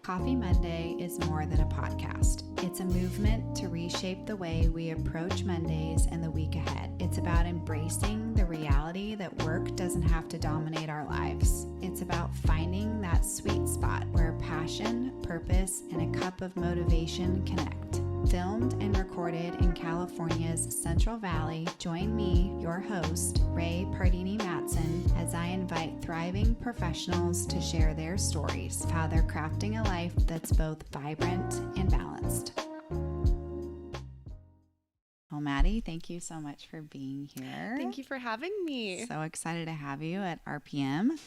Coffee Monday is more than a podcast. It's a movement to reshape the way we approach Mondays and the week ahead. It's about embracing the reality that work doesn't have to dominate our lives. It's about finding that sweet spot where passion, purpose, and a cup of motivation connect. Filmed and recorded in California's Central Valley, join me, your host, Ray Pardini-Matson, as I invite thriving professionals to share their stories of how they're crafting a life that's both vibrant and balanced. Well, Maddie, thank you so much for being here. Thank you for having me. So excited to have you at RPM.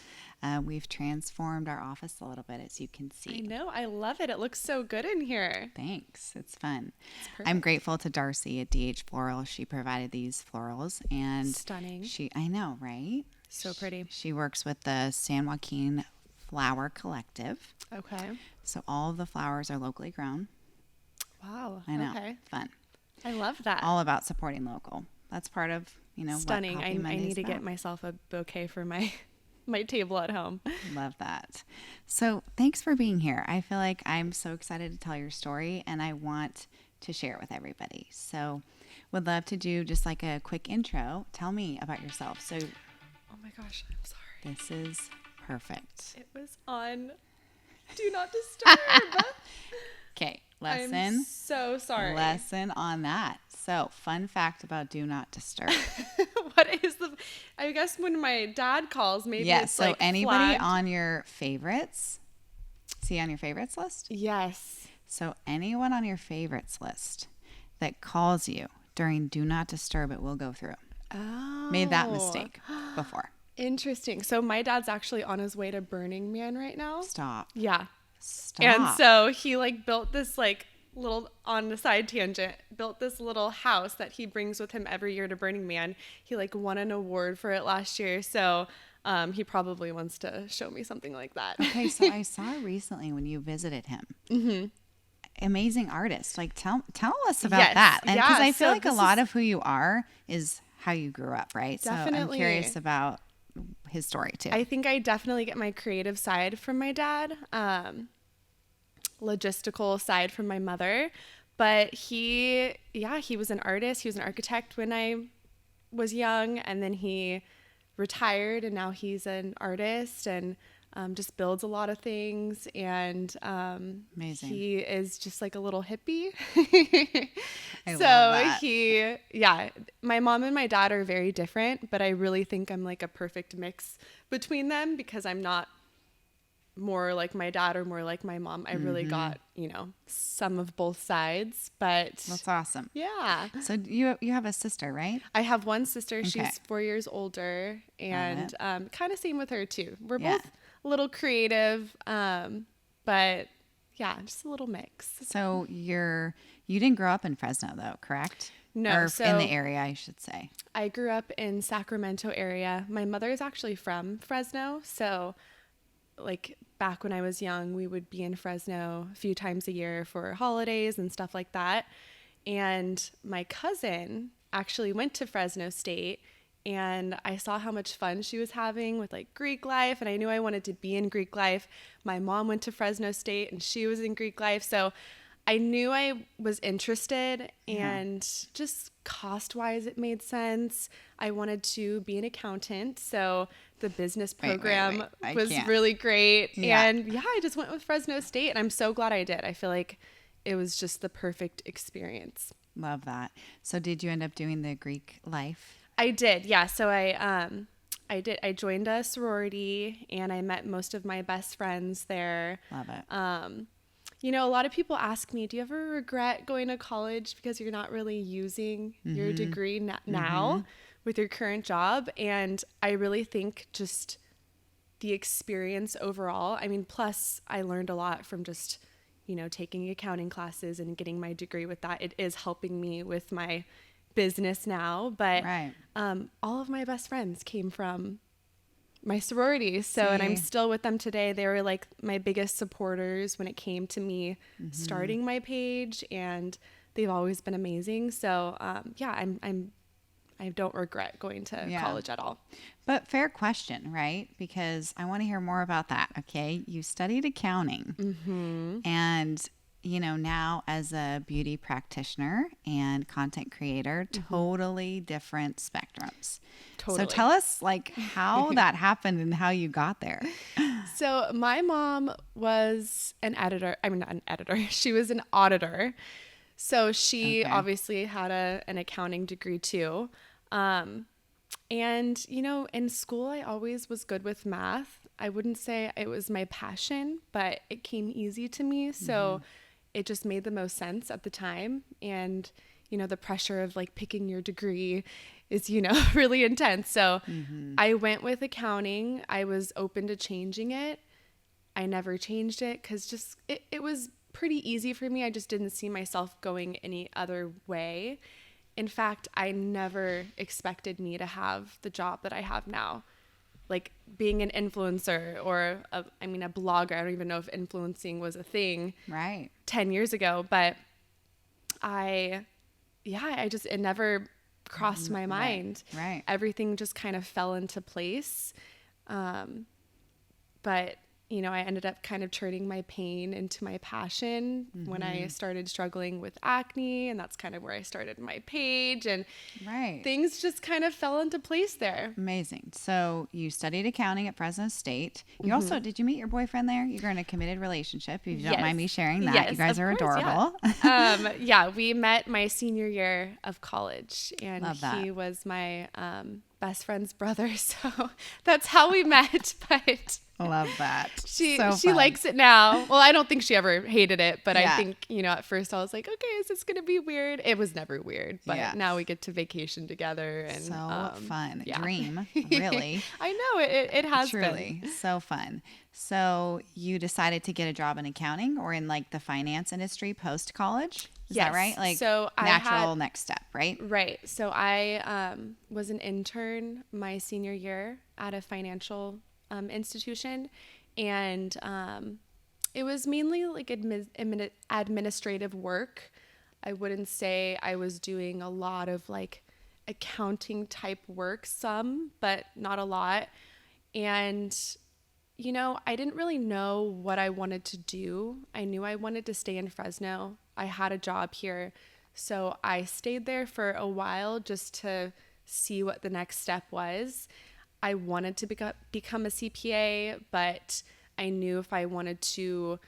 We've transformed our office a little bit, as you can see. I know. I love it. It looks so good in here. Thanks. It's fun. It's I'm grateful to Darcy at DH Floral. She provided these florals and stunning. I know, right? So pretty. She works with the San Joaquin Flower Collective. Okay. So all of the flowers are locally grown. Wow. I know. Okay. Fun. I love that. All about supporting local. That's part of, stunning. What I need to about. get myself a bouquet for my table at home. Love that. So thanks for being here. I feel like I'm so excited to tell your story and I want to share it with everybody. So would love to do just like a quick intro. Tell me about yourself. So, oh my gosh, I'm sorry. This is perfect. It was on Do Not Disturb. Okay. Lesson. I'm so sorry. Lesson on that. So, fun fact about Do Not Disturb. What is I guess when my dad calls, maybe it's so like anybody flagged. on your favorites, see on your favorites list? Yes. So anyone on your favorites list that calls you during Do Not Disturb, it will go through. Oh. Made that mistake before. Interesting. So my dad's actually on his way to Burning Man right now. Stop. Yeah. Stop. And so he built this little, on the side tangent, built this little house that he brings with him every year to Burning Man. He won an award for it last year. So he probably wants to show me something like that. Okay. So I saw recently when you visited him. Mm-hmm. Amazing artist. Tell us about that. And because I feel like a lot of who you are is how you grew up, right? Definitely. So I'm curious about his story too. I think I definitely get my creative side from my dad. Logistical side from my mother, but he was an artist. He was an architect when I was young, and then he retired, and now he's an artist and just builds a lot of things. And amazing. He is just like a little hippie. I love that. My mom and my dad are very different, but I really think I'm like a perfect mix between them because I'm not more like my dad or more like my mom. I really got, some of both sides, but that's awesome. Yeah. So you have a sister, right? I have one sister. Okay. She's 4 years older, and kind of same with her too. We're both a little creative, but yeah, just a little mix. So you didn't grow up in Fresno though, correct? No. Or so in the area, I should say. I grew up in Sacramento area. My mother is actually from Fresno, so back when I was young, we would be in Fresno a few times a year for holidays and stuff like that. And my cousin actually went to Fresno State, and I saw how much fun she was having with Greek life, and I knew I wanted to be in Greek life. My mom went to Fresno State and she was in Greek life. So I knew I was interested, and just cost-wise, it made sense. I wanted to be an accountant, so the business program was really great. Yeah. And I just went with Fresno State, and I'm so glad I did. I feel like it was just the perfect experience. Love that. So did you end up doing the Greek life? I did, yeah. So I did. I joined a sorority, and I met most of my best friends there. Love it. A lot of people ask me, do you ever regret going to college because you're not really using your degree now with your current job? And I really think just the experience overall, plus I learned a lot from just, taking accounting classes and getting my degree with that. It is helping me with my business now, but all of my best friends came from my sorority. So, and I'm still with them today. They were my biggest supporters when it came to me starting my page, and they've always been amazing. So, I'm I don't regret going to college at all. But fair question, right? Because I want to hear more about that. Okay. You studied accounting and now as a beauty practitioner and content creator, totally different spectrums. Totally. So tell us like how that happened and how you got there. So my mom was an editor. I mean, not an editor. She was an auditor. So she obviously had an accounting degree too. And, in school, I always was good with math. I wouldn't say it was my passion, but it came easy to me. So it just made the most sense at the time. And, the pressure of like picking your degree is, really intense. So I went with accounting. I was open to changing it. I never changed it because just it was pretty easy for me. I just didn't see myself going any other way. In fact, I never expected me to have the job that I have now. Like being an influencer or a blogger. I don't even know if influencing was a thing 10 years ago, but it never crossed my mind. Right. Everything just kind of fell into place. But I ended up kind of turning my pain into my passion when I started struggling with acne, and that's kind of where I started my page, and things just kind of fell into place there. Amazing. So you studied accounting at Fresno State. You also, did you meet your boyfriend there? You're in a committed relationship. If you don't mind me sharing that. Yes, you guys are adorable. Yeah. We met my senior year of college, and he was my best friend's brother. So that's how we met. But love that. She likes it now. Well, I don't think she ever hated it, but I think, at first I was like, okay, is this going to be weird? It was never weird, but now we get to vacation together and so fun. Yeah. Dream, really. I know it has truly been. So fun. So you decided to get a job in accounting or in like the finance industry post college? Is that right? Like so natural next step, right? Right. So I was an intern my senior year at a financial institution, and it was mainly like administrative work. I wouldn't say I was doing a lot of like accounting type work, but not a lot. And I didn't really know what I wanted to do. I knew I wanted to stay in Fresno. I had a job here, so I stayed there for a while just to see what the next step was. I wanted to become a CPA, but I knew if I wanted to,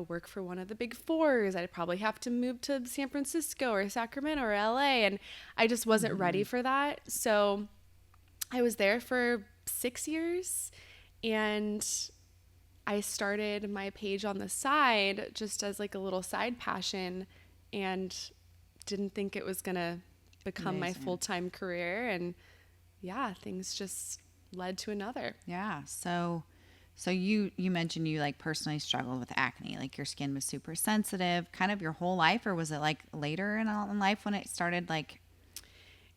work for one of the big fours, I'd probably have to move to San Francisco or Sacramento or LA, and I just wasn't ready for that. So I was there for 6 years, and I started my page on the side just as like a little side passion, and didn't think it was going to become my full-time career. And things just led to another. Yeah. So you mentioned you like personally struggled with acne, like your skin was super sensitive kind of your whole life, or was it like later in life when it started like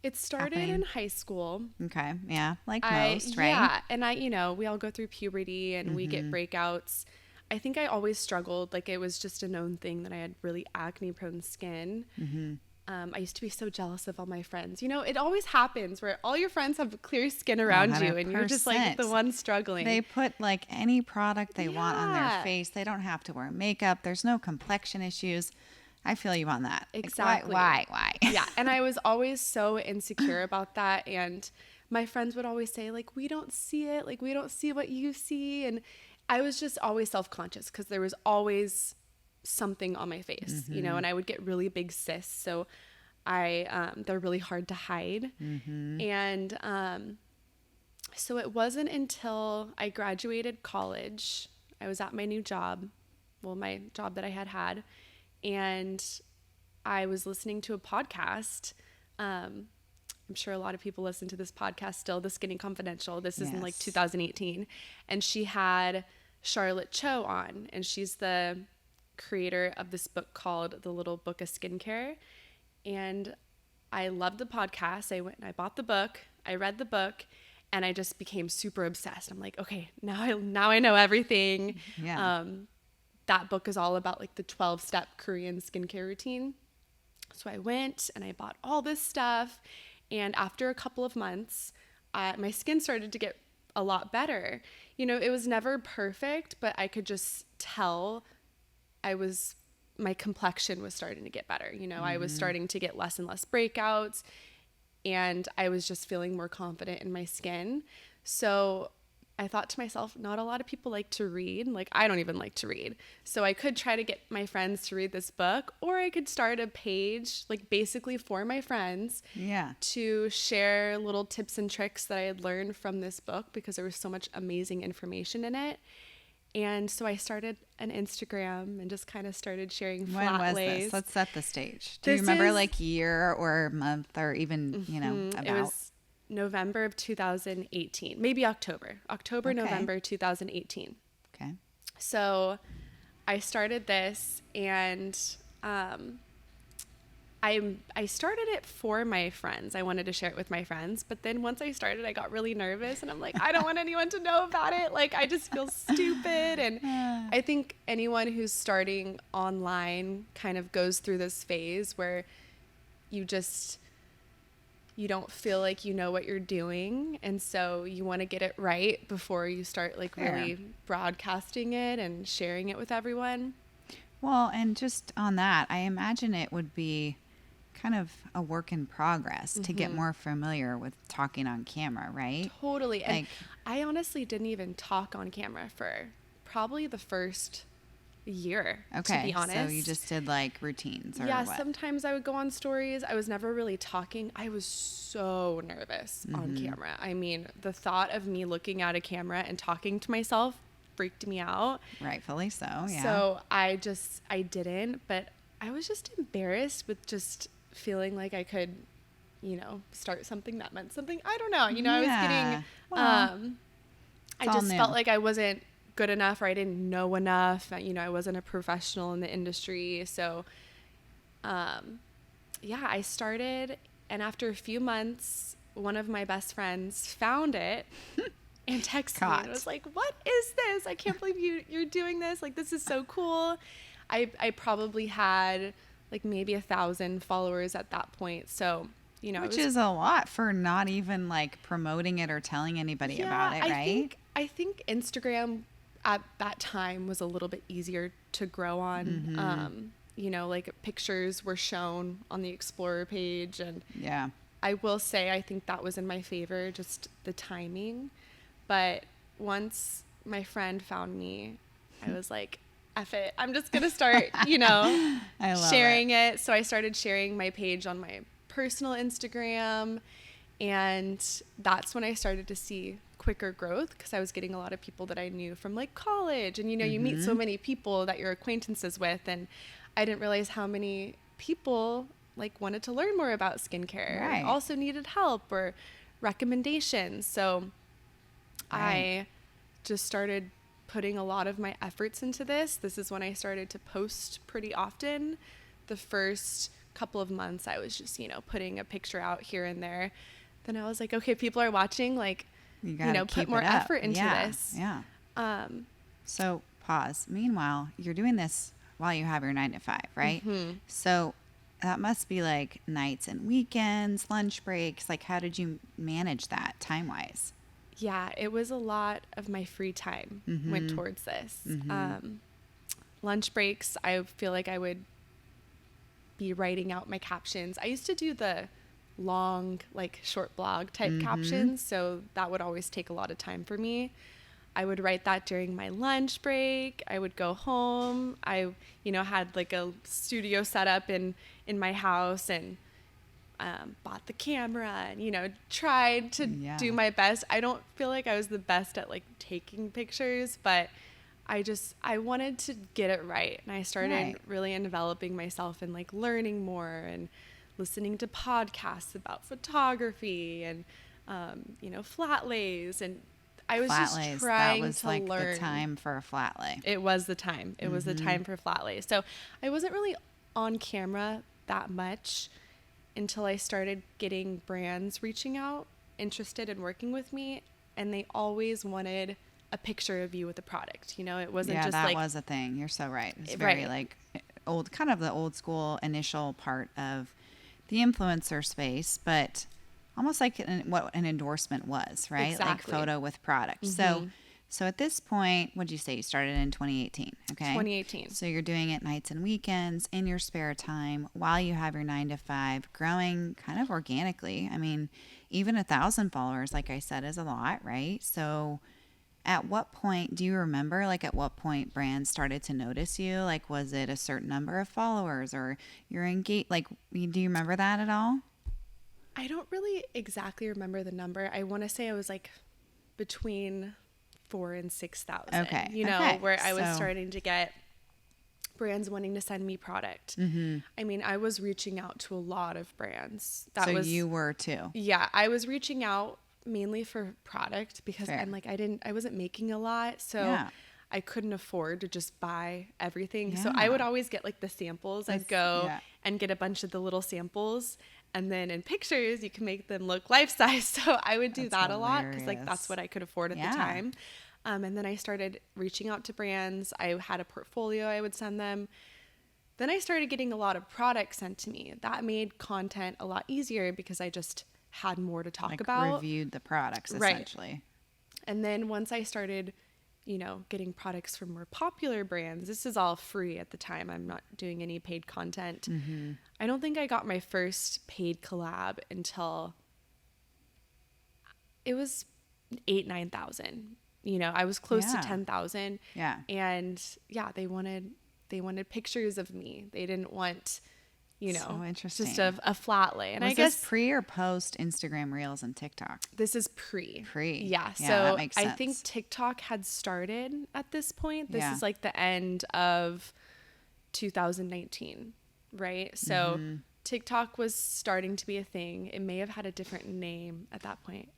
it started happening? In high school. Okay. Yeah. Like most, right? Yeah. And we all go through puberty and we get breakouts. I think I always struggled. Like it was just a known thing that I had really acne prone skin. I used to be so jealous of all my friends. It always happens where all your friends have clear skin around 100%. You and you're just like the one struggling. They put like any product they want on their face. They don't have to wear makeup. There's no complexion issues. I feel you on that. Exactly. Like, why? Yeah. And I was always so insecure about that. And my friends would always say like, we don't see it. Like we don't see what you see. And I was just always self-conscious because there was always something on my face, and I would get really big cysts. So they're really hard to hide. And so it wasn't until I graduated college, I was at my new job, my job that I had, and I was listening to a podcast. I'm sure a lot of people listen to this podcast still, The Skinny Confidential. This is in like 2018. And she had Charlotte Cho on, and she's the creator of this book called The Little Book of Skincare. And I loved the podcast. I went and I bought the book. I read the book, and I just became super obsessed. I'm like, okay, now I know everything. Yeah. That book is all about like the 12-step Korean skincare routine. So I went and I bought all this stuff, And after a couple of months, my skin started to get a lot better. It was never perfect, but I could just tell my complexion was starting to get better. I was starting to get less and less breakouts, and I was just feeling more confident in my skin. So I thought to myself, not a lot of people like to read. Like, I don't even like to read. So I could try to get my friends to read this book, or I could start a page, like basically for my friends, to share little tips and tricks that I had learned from this book, because there was so much amazing information in it. And so I started an Instagram and just kind of started sharing flat lays. When was this? Let's set the stage. Do you remember like year or month or even, about? It was November of 2018, maybe October, November 2018. Okay. So I started this, and I started it for my friends. I wanted to share it with my friends, but then once I started, I got really nervous, and I'm like, I don't want anyone to know about it. Like, I just feel stupid. And I think anyone who's starting online kind of goes through this phase where you don't feel like you know what you're doing, and so you want to get it right before you start like really broadcasting it and sharing it with everyone. Well, and just on that, I imagine it would be kind of a work in progress to get more familiar with talking on camera, right? Totally. And I honestly didn't even talk on camera for probably the first year, to be honest. So you just did like routines or what? Sometimes I would go on stories. I was never really talking. I was so nervous on camera. I mean, the thought of me looking at a camera and talking to myself freaked me out. Rightfully so, yeah. So I didn't, but I was just embarrassed with just feeling like I could, start something that meant something. I don't know. I was getting, I just felt like I wasn't good enough, or I didn't know enough. I wasn't a professional in the industry. So, I started, and after a few months, one of my best friends found it and texted me and was like, "What is this? I can't believe you're doing this. Like, this is so cool." I probably had like maybe 1,000 followers at that point. So, which is a lot for not even like promoting it or telling anybody about it, right? I think Instagram at that time was a little bit easier to grow on. Like pictures were shown on the Explorer page, and I will say I think that was in my favor, just the timing. But once my friend found me, I was like, F it, I'm just gonna start sharing it. So I started sharing my page on my personal Instagram, and that's when I started to see quicker growth, because I was getting a lot of people that I knew from like college, and you meet so many people that you're acquaintances with, and I didn't realize how many people like wanted to learn more about skincare and also needed help or recommendations. So I just started putting a lot of my efforts into this. This is when I started to post pretty often. The first couple of months I was just, putting a picture out here and there. Then I was like, okay, people are watching, like, put more effort into this. Yeah. So pause. Meanwhile, you're doing this while you have your 9 to 5, right? So that must be like nights and weekends, lunch breaks. Like, how did you manage that time-wise? Yeah, it was a lot of my free time went towards this. Lunch breaks, I feel like I would be writing out my captions. I used to do the long, like short blog type captions, so that would always take a lot of time for me. I would write that during my lunch break. I would go home. I, had like a studio set up in my house, and bought the camera and, tried to do my best. I don't feel like I was the best at like taking pictures, but I wanted to get it right. And I started really enveloping myself and like learning more and listening to podcasts about photography and, flat lays. And I was just trying to learn. That was like the time for a flat lay. It was the time. It was the time for flat lays. So I wasn't really on camera that much until I started getting brands reaching out, interested in working with me, and they always wanted a picture of you with the product. It wasn't just like... Yeah, that was a thing. You're so right. It's very like old, kind of the old school initial part of the influencer space, but almost like what an endorsement was, right? Exactly. Like photo with product. So at this point, what'd you say? You started in 2018, okay? 2018. So you're doing it nights and weekends in your spare time while you have your 9 to 5, growing kind of organically. I mean, even 1,000 followers, like I said, is a lot, right? So at what point, do you remember, like at what point brands started to notice you? Like, was it a certain number of followers or you're engaged? Like, do you remember that at all? I don't really exactly remember the number. I want to say I was like between 4,000 and 6,000. Okay. You know, Okay. where I was starting to get brands wanting to send me product. I mean, I was reaching out to a lot of brands. So you were too. Yeah, I was reaching out mainly for product because Fair. I'm like, I wasn't making a lot. So Yeah. I couldn't afford to just buy everything. So Yeah. I would always get like the samples. I'd go yeah. and get a bunch of the little samples. And then in pictures, you can make them look life size. So I would do That's that a lot because like hilarious. that's what I could afford at Yeah. the time. And then I started reaching out to brands. I had a portfolio I would send them. Then I started getting a lot of products sent to me. That made content a lot easier because I just had more to talk Like about. reviewed the products Right. essentially. And then once I started, you know, getting products from more popular brands, this is all free at the time. I'm not doing any paid content. I don't think I got my first paid collab until it was 8,000, 9,000. You know, I was close Yeah. to 10,000. Yeah. And yeah, they wanted pictures of me. They didn't want, you know, So interesting. just a flat lay. And Was I guess this pre or post Instagram Reels and TikTok? this is pre. Pre. Yeah. Yeah, So that makes I think sense. TikTok had started at this point. This Yeah. is like the end of 2019, right? So TikTok was starting to be a thing. It may have had a different name at that point.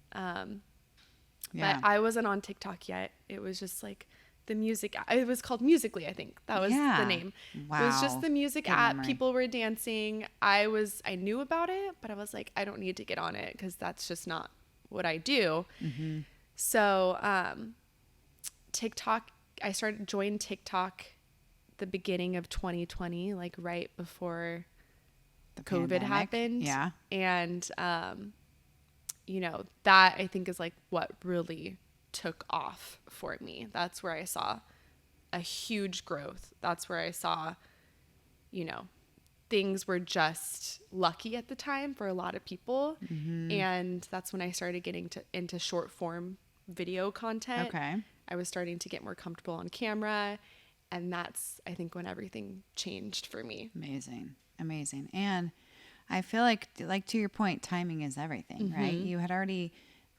Yeah. But I wasn't on TikTok yet. It was just like the music. It was called Musical.ly, I think. That was Yeah. the name. Wow. It was just the music Good app. memory. People were dancing. I knew about it, but I was like, I don't need to get on it because that's just not what I do. So TikTok, I joined TikTok the beginning of 2020, like right before The COVID pandemic. happened. Yeah. And, you know, that I think is like what really took off for me. That's where I saw a huge growth. That's where I saw, you know, things were just lucky at the time for a lot of people. And that's when I started getting into short form video content. Okay. I was starting to get more comfortable on camera. And that's, I think, when everything changed for me. Amazing. Amazing. And I feel like to your point, timing is everything, right? You had already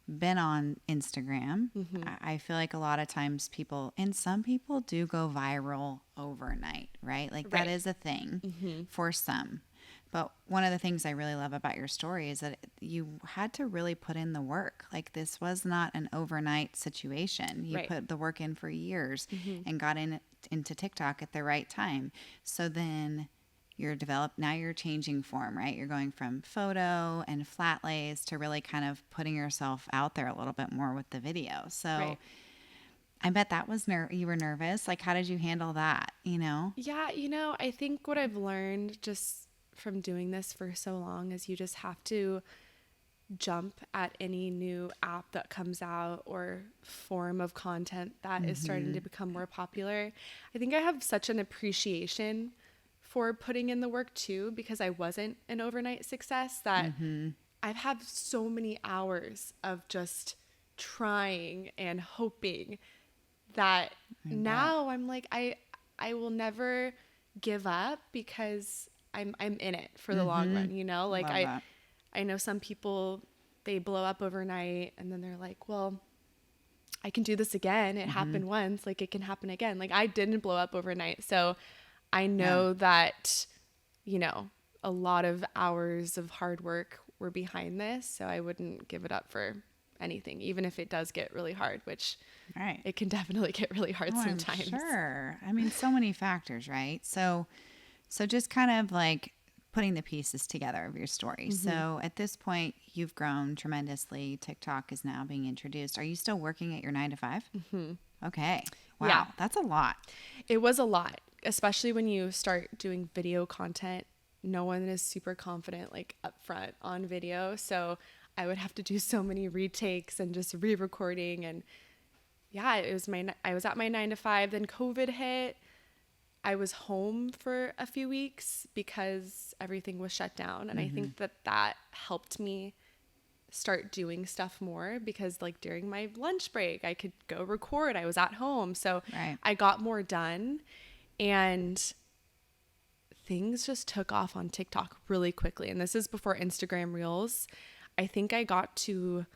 been on Instagram. I feel like a lot of times some people do go viral overnight, right? Like that Right. is a thing for some. But one of the things I really love about your story is that you had to really put in the work. Like this was not an overnight situation. You Right. put the work in for years and got into TikTok at the right time. So then now you're changing form, right? You're going from photo and flat lays to really kind of putting yourself out there a little bit more with the video. So Right. I bet that was you were nervous. Like, how did you handle that? You know? Yeah, you know, I think what I've learned just from doing this for so long is you just have to jump at any new app that comes out or form of content that is starting to become more popular. I think I have such an appreciation for putting in the work too, because I wasn't an overnight success, that I've had so many hours of just trying and hoping that now I'm like, I will never give up because I'm in it for the long run, you know? Like Love that. I know some people, they blow up overnight and then they're like, well, I can do this again. It happened once, like it can happen again. Like I didn't blow up overnight. So I know that, you know, a lot of hours of hard work were behind this. So I wouldn't give it up for anything, even if it does get really hard, which Right. it can definitely get really hard Oh, sometimes. I'm sure. I mean, so many factors, right? So just kind of like putting the pieces together of your story. So at this point, you've grown tremendously. TikTok is now being introduced. Are you still working at your 9 to 5? Okay. Wow. Yeah. That's a lot. It was a lot, especially when you start doing video content. No one is super confident like up front on video. So I would have to do so many retakes and just re-recording. And yeah, I was at my 9 to 5, then COVID hit. I was home for a few weeks because everything was shut down. And I think that helped me start doing stuff more, because like during my lunch break, I could go record. I was at home. So I got more done, and things just took off on TikTok really quickly. And this is before Instagram Reels. I think I got to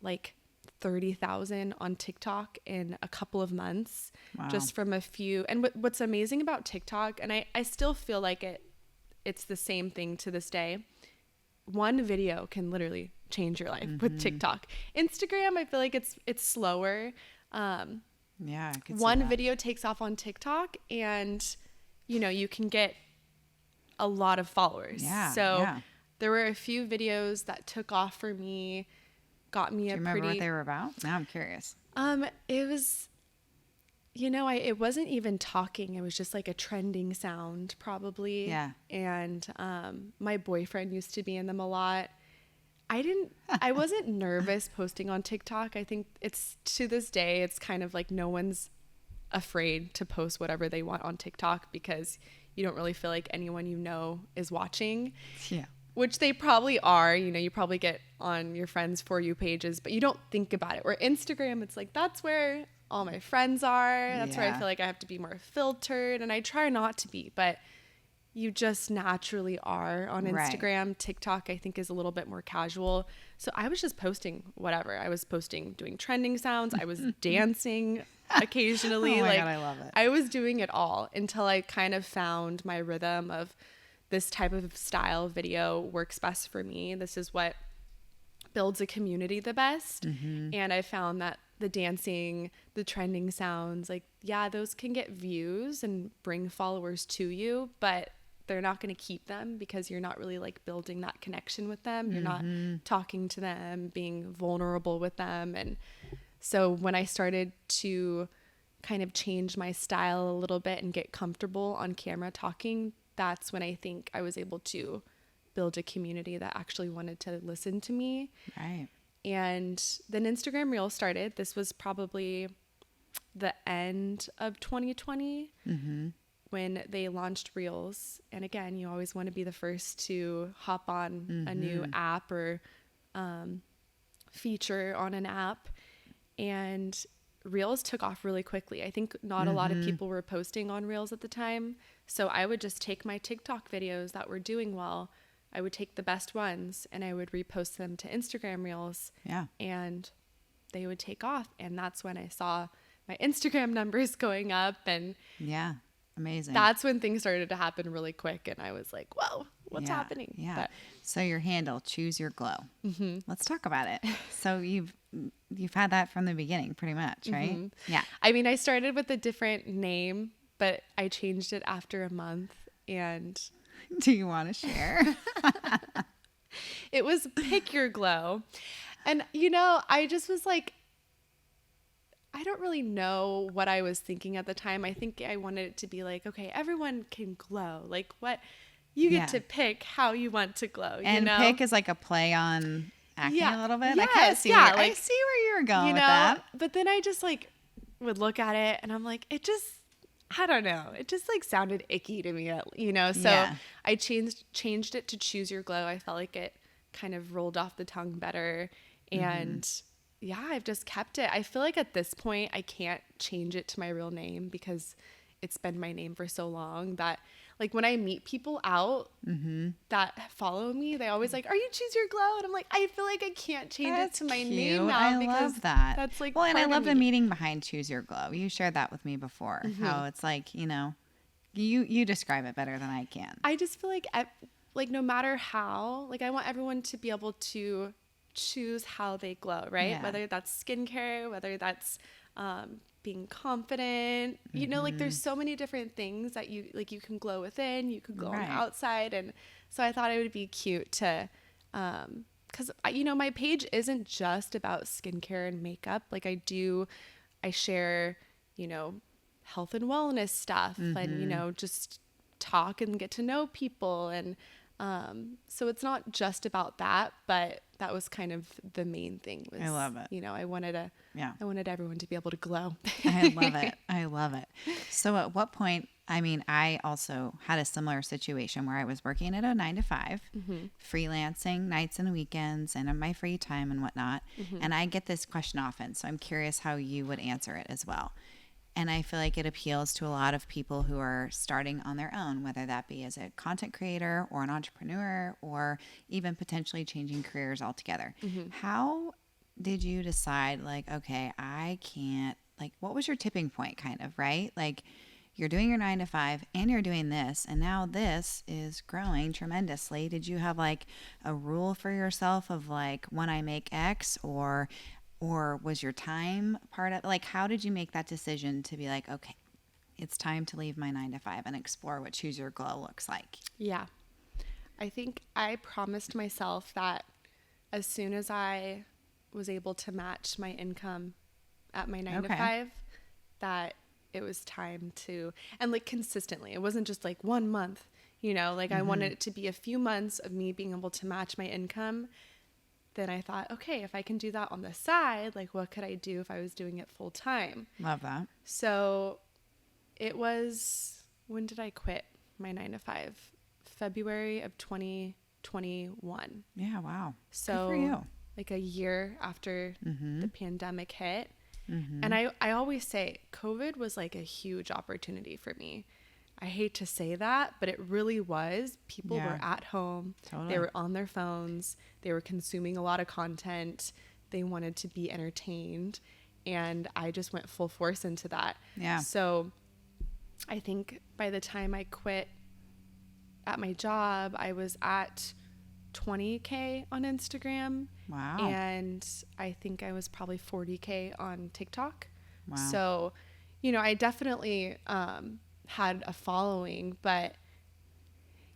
like 30,000 on TikTok in a couple of months, just from a few. And what's amazing about TikTok, and I still feel like it's the same thing to this day. One video can literally change your life with TikTok. Instagram, I feel like it's slower. Yeah. One video takes off on TikTok, and you can get a lot of followers. Yeah. So there were a few videos that took off for me, got me. Do you remember what they were about? Now I'm curious. It was, it wasn't even talking. It was just like a trending sound, probably. Yeah. And my boyfriend used to be in them a lot. I wasn't nervous posting on TikTok. I think it's, to this day, it's kind of like no one's afraid to post whatever they want on TikTok, because you don't really feel like anyone is watching. Yeah. Which they probably are. You probably get on your friends' For You pages, but you don't think about it. Where Instagram, it's like, that's where all my friends are. That's where I feel like I have to be more filtered, and I try not to be, but you just naturally are on Instagram. Right. TikTok, I think, is a little bit more casual. So I was just posting whatever. I was posting, doing trending sounds. I was dancing occasionally. Oh my God, I love it. I was doing it all until I kind of found my rhythm of this type of style video works best for me. This is what builds a community the best. And I found that the dancing, the trending sounds, like, those can get views and bring followers to you, but they're not going to keep them, because you're not really like building that connection with them. You're not talking to them, being vulnerable with them. And so when I started to kind of change my style a little bit and get comfortable on camera talking, that's when I think I was able to build a community that actually wanted to listen to me. Right. And then Instagram Reels started. This was probably the end of 2020 when they launched Reels. And again, you always want to be the first to hop on a new app or feature on an app. And Reels took off really quickly. I think not a lot of people were posting on Reels at the time. So I would just take my TikTok videos that were doing well. I would take the best ones and I would repost them to Instagram Reels. Yeah. And they would take off. And that's when I saw my Instagram numbers going up. And yeah, amazing. That's when things started to happen really quick. And I was like, whoa, what's happening? Yeah. But, so your handle, Choose Your Glow. Let's talk about it. So you've had that from the beginning pretty much, right? Yeah. I mean, I started with a different name, but I changed it after a month. And do you want to share? It was Pick Your Glow. And, I just was like, I don't really know what I was thinking at the time. I think I wanted it to be like, okay, everyone can glow. Like, what you get to pick how you want to glow. And pick is like a play on acting a little bit. Yes, I see where you're going with that. But then I just like would look at it and I'm like, I don't know. It just like sounded icky to me, So I changed it to Choose Your Glow. I felt like it kind of rolled off the tongue better. And I've just kept it. I feel like at this point I can't change it to my real name because it's been my name for so long that like when I meet people out that follow me, they always like, are you Choose Your Glow? And I'm like, I feel like I can't change it to my name now. I love that. That's like, well, and I love the meaning behind Choose Your Glow. You shared that with me before, how it's like, you describe it better than I can. I just feel like no matter how, like I want everyone to be able to choose how they glow, right? Yeah. Whether that's skincare, whether that's being confident, like there's so many different things that you can glow within, you could glow on the outside. And so I thought it would be cute to, cause my page isn't just about skincare and makeup. Like I share, health and wellness stuff and, just talk and get to know people. And, so it's not just about that, but that was kind of the main thing. Was, I love it. You know, I wanted everyone to be able to glow. I love it. I love it. So at what point, I mean, I also had a similar situation where I was working at a 9 to 5, freelancing nights and weekends and in my free time and whatnot. And I get this question often. So I'm curious how you would answer it as well. And I feel like it appeals to a lot of people who are starting on their own, whether that be as a content creator or an entrepreneur or even potentially changing careers altogether. How did you decide, like, okay, I can't, like, what was your tipping point kind of, right? Like, you're doing your 9 to 5 and you're doing this, and now this is growing tremendously. Did you have like a rule for yourself of like, when I make X, or was your time part of, like, how did you make that decision to be like, okay, it's time to leave my 9 to 5 and explore what Choose Your Glow looks like? Yeah. I think I promised myself that as soon as I was able to match my income at my 9 to 5, that it was time to, and like consistently, it wasn't just like 1 month, you know, like I wanted it to be a few months of me being able to match my income. Then I thought, okay, if I can do that on the side, like what could I do if I was doing it full time? Love that. So it was, when did I quit my 9 to 5? February of 2021. Yeah. Wow. So good for you. Like a year after the pandemic hit. And I always say COVID was like a huge opportunity for me. I hate to say that, but it really was. People were at home. Totally. They were on their phones. They were consuming a lot of content. They wanted to be entertained. And I just went full force into that. Yeah. So I think by the time I quit at my job, I was at 20K on Instagram. Wow. And I think I was probably 40K on TikTok. Wow. So, you know, I definitely had a following, but,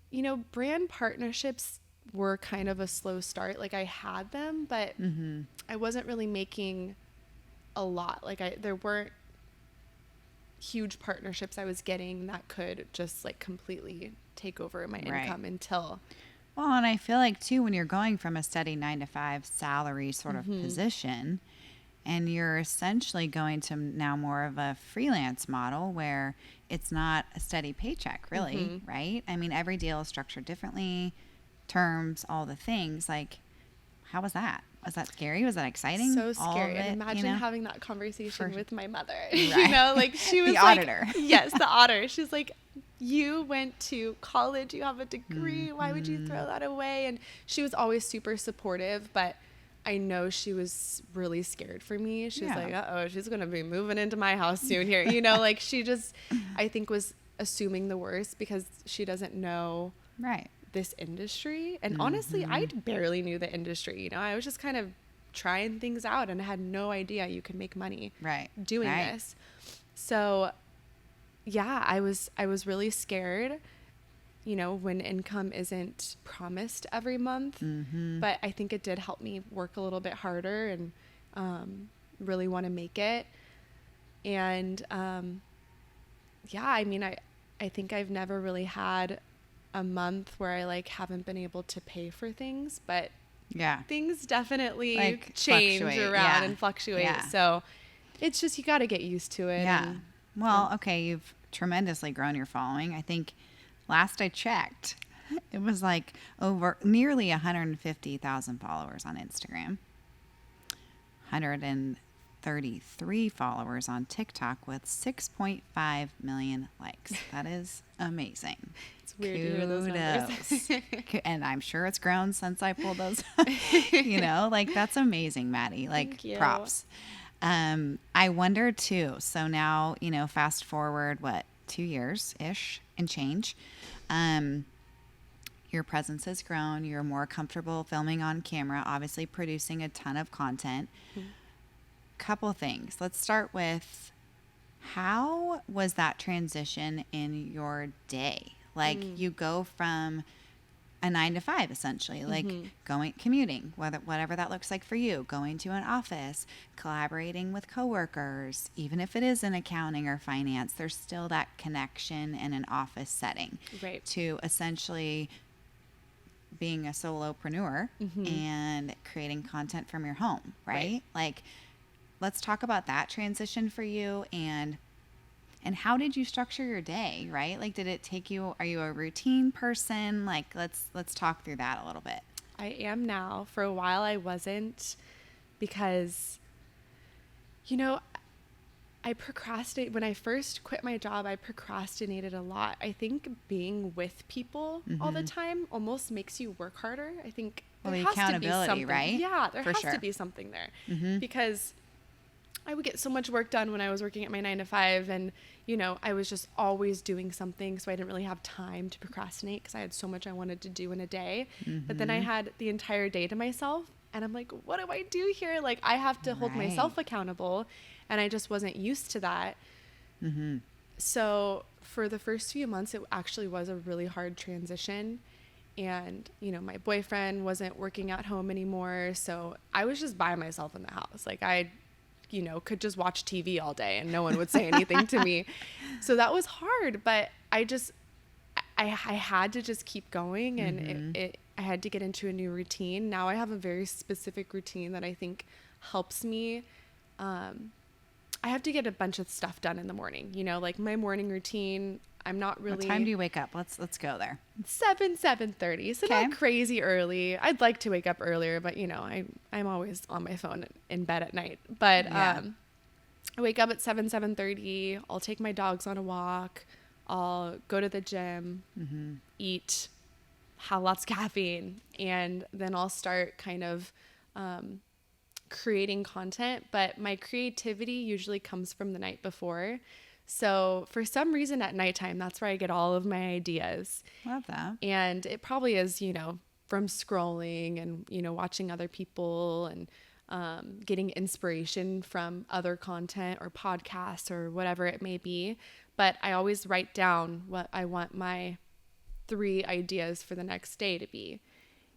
you know, brand partnerships were kind of a slow start. Like I had them, but I wasn't really making a lot. Like there weren't huge partnerships I was getting that could just like completely take over my income until. Well, and I feel like too, when you're going from a steady 9 to 5 salary sort of position, and you're essentially going to now more of a freelance model where it's not a steady paycheck, really, right? I mean, every deal is structured differently, terms, all the things. Like, how was that? Was that scary? Was that exciting? So scary. And imagine having that conversation with my mother. Right. You know, like she was the auditor. Yes, the auditor. She's like, you went to college, you have a degree. Why would you throw that away? And she was always super supportive, but I know she was really scared for me. She was like, uh-oh, she's going to be moving into my house soon here. You know, like she just, I think was assuming the worst because she doesn't know this industry. And honestly, I barely knew the industry. You know, I was just kind of trying things out and I had no idea you could make money doing this. So yeah, I was really scared, you know, when income isn't promised every month, but I think it did help me work a little bit harder and really want to make it. And yeah, I mean, I think I've never really had a month where I like haven't been able to pay for things, but things definitely like change around and fluctuate. So it's just, you got to get used to it. Yeah. Well, okay, you've tremendously grown your following. I think last I checked, it was like over nearly 150,000 followers on Instagram, 133 followers on TikTok with 6.5 million likes. That is amazing. It's weird to hear those numbers. And I'm sure it's grown since I pulled those. You know, like that's amazing, Maddie. Like props. I wonder too, so now, you know, fast forward, 2 years-ish and change, your presence has grown, you're more comfortable filming on camera, obviously producing a ton of content. Couple things. Let's start with, how was that transition in your day? Like you go from a 9 to 5, essentially, like commuting, whatever that looks like for you, going to an office, collaborating with coworkers, even if it is in accounting or finance, there's still that connection in an office setting to essentially being a solopreneur and creating content from your home, right? Like, let's talk about that transition for you, and how did you structure your day, right? Like, did it take you, are you a routine person? Like, let's talk through that a little bit. I am now. For a while I wasn't, because, you know, I procrastinate. When I first quit my job, I procrastinated a lot. I think being with people all the time almost makes you work harder. I think there has to be something, right? Yeah, there For has sure. to be something there, because I would get so much work done when I was working at my 9 to 5, and, you know, I was just always doing something. So I didn't really have time to procrastinate because I had so much I wanted to do in a day. But then I had the entire day to myself, and I'm like, what do I do here? Like, I have to hold myself accountable, and I just wasn't used to that. So for the first few months, it actually was a really hard transition. And, you know, my boyfriend wasn't working at home anymore. So I was just by myself in the house. Like, I, you know, could just watch TV all day and no one would say anything to me. So that was hard, but I had to just keep going, and I had to get into a new routine. Now I have a very specific routine that I think helps me. I have to get a bunch of stuff done in the morning, you know, like my morning routine. I'm not really. What time do you wake up? Let's go there. 7:30. So not crazy early. I'd like to wake up earlier, but, you know, I'm always on my phone in bed at night. But I wake up at 7:30. I'll take my dogs on a walk. I'll go to the gym, eat, have lots of caffeine, and then I'll start kind of creating content. But my creativity usually comes from the night before. So for some reason at nighttime, that's where I get all of my ideas. Love that. And it probably is, you know, from scrolling and, you know, watching other people and getting inspiration from other content or podcasts or whatever it may be. But I always write down what I want my 3 ideas for the next day to be.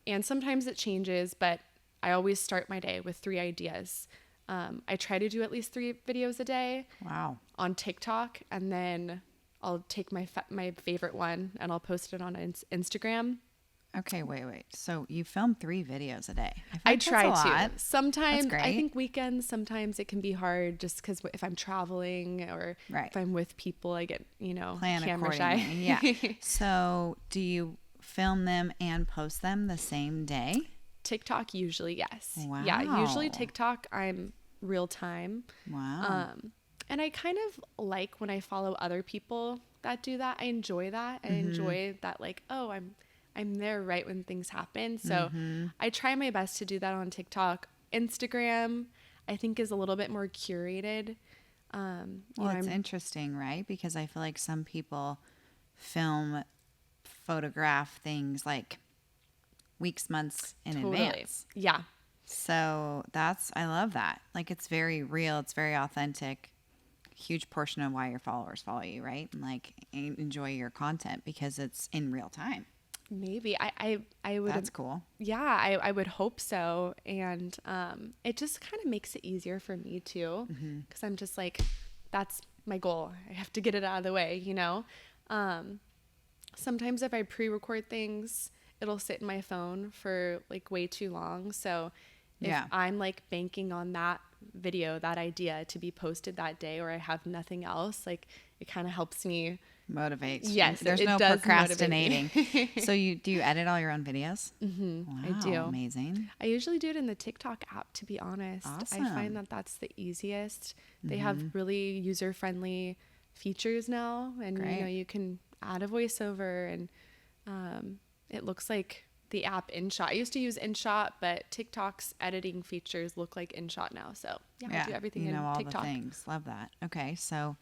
And sometimes it changes, but I always start my day with 3 ideas. I try to do at least 3 videos a day. Wow. On TikTok, and then I'll take my favorite one and I'll post it on Instagram. Okay, wait. So you film 3 videos a day. I try to. Sometimes, I think weekends, sometimes it can be hard just because if I'm traveling or if I'm with people, I get, you know, camera shy. Yeah. So do you film them and post them the same day? TikTok, usually, yes. Wow. Yeah, usually TikTok, I'm real time. Wow. And I kind of like when I follow other people that do that. I enjoy that. I enjoy that, like, oh, I'm there right when things happen. So I try my best to do that on TikTok. Instagram, I think, is a little bit more curated. Well, it's interesting, right? Because I feel like some people photograph things like weeks, months in advance. Yeah. So I love that. Like, it's very real. It's very authentic. Huge portion of why your followers follow you, right? And like enjoy your content because it's in real time. Maybe I would. That's cool. Yeah, I would hope so. And it just kind of makes it easier for me too, because I'm just like, that's my goal. I have to get it out of the way, you know? Sometimes if I pre-record things, it'll sit in my phone for like way too long. So if I'm like banking on that video, that idea to be posted that day, or I have nothing else, like it kind of helps me motivate. Yes, there's no procrastinating. So do you edit all your own videos? Wow, I do. Amazing. I usually do it in the TikTok app, to be honest. Awesome. I find that that's the easiest. They have really user-friendly features now, and Great. you know, you can add a voiceover, and it looks like the app InShot. I used to use InShot, but TikTok's editing features look like InShot now. So I do everything in TikTok. All the things. Love that. Okay, so